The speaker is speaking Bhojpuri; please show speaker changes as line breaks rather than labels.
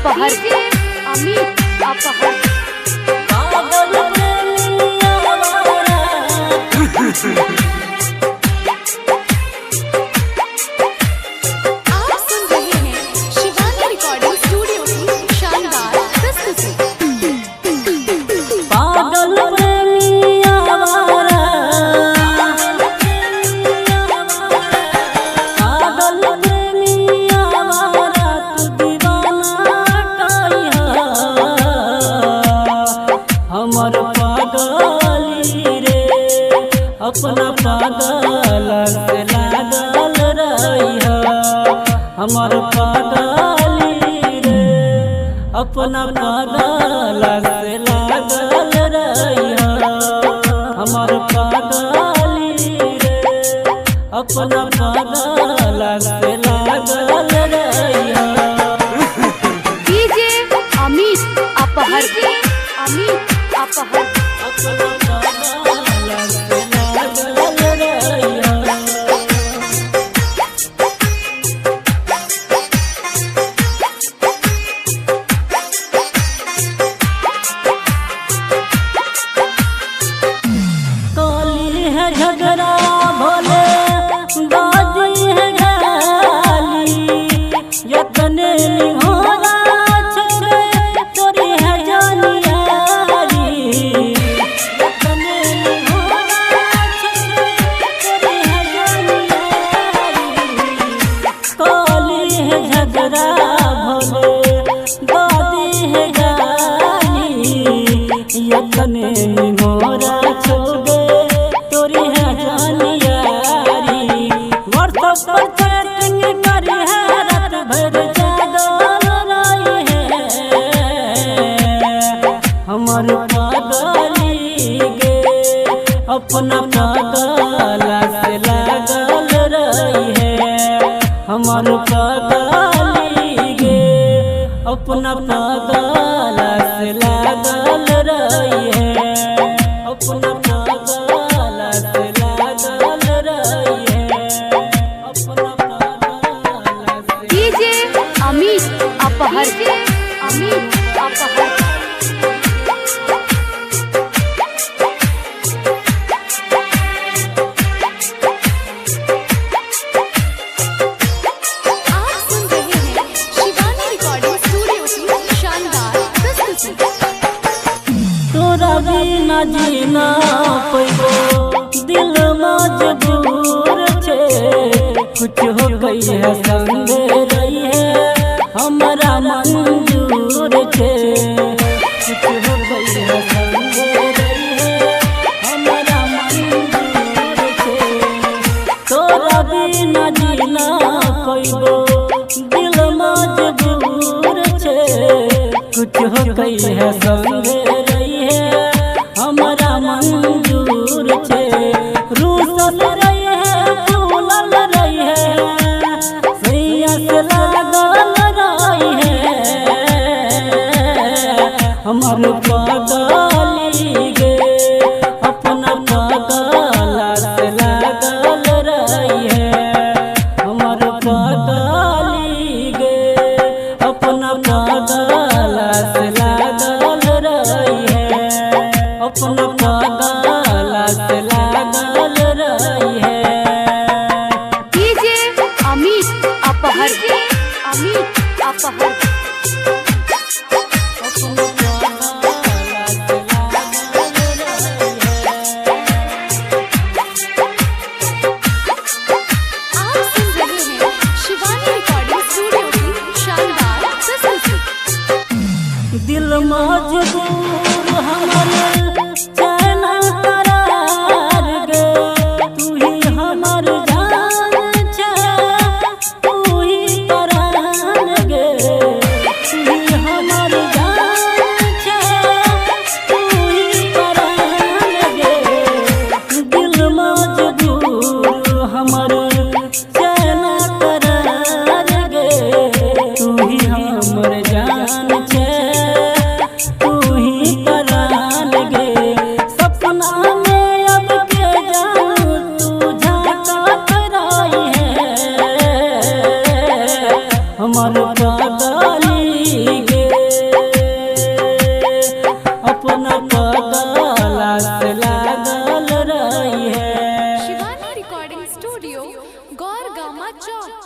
अपहर अमित अपहर आप सुन रहे हैं शिवानी रिकॉर्डिंग स्टूडियो की शानदार प्रस्तुति।
पागल प्रेमिया वाला पागल प्रेमिया वाला तू दीवाना कहिया हमर पागली रे अपना पागल से लागल रहिया हमर पागली रे अपना पागल से लागल रहिया हमर पागली रे अपना पागल से लागल रहिया
डीजे अमित अपहर अमित अपहर
अपना पागल से लागल रहिया काली है झगड़ा भोले बाजी है गाली यतने निहोरा छोड़े तोरी है जानियारी यतने निहोरा छोड़े तोरी है जानियारी काली है झगड़ा भोले बाजी है गाली यतने निहोरा छोड़े तोरी है जानियारी व्हाट्सएप पर चैटिंग करी है रात भर जागल रही है हमर पागली गे अपना पागल से लागल रही है हमर पागली गे अपना पागल से लागल रही है अपना पागल से लागल रही है अपना पागल से
डीजे अमित अपहर अमित अपहर आप सुन रहे हैं शिवानी रिकॉर्डिंग स्टूडियो की शानदार प्रस्तुति।
तोरा बिना जीना पैबो दिल मजबूर छे कुछ हो गई है संग रही है हमारा मंजूर छे कुछ हो गई है संग रही है हमारा मंजूर छे तोरा बिना जीना पैबो दिल मजबूर छे कुछ हो गई है संग रही है हमारा मंजूर छे रूसल रही है फूलल रही है सैया से लागल रही है हमर पागली गे अपना पागल से लागल रही है हमर पागली गे अपना पागल से लागल रही है अपना पागल से लागल रही है
डीजे अमित अपहर अमित अपहर
अपना पागल से लागल रही है
आप सुन रहे हैं शिवानी रिकॉर्डिंग स्टूडियो की शानदार प्रस्तुति।
दिल मजबूर हमर चैन करार गे तू ही हमर जान छे तू ही परान गे तू ही हमर जान छे तू ही परान गे दिल मजबूर हमर चैन करार गे तू ही हमर जान छे तू ही परान गे सपना में अब के जानू तू झांकत रही है हमर पागली गे
चौक।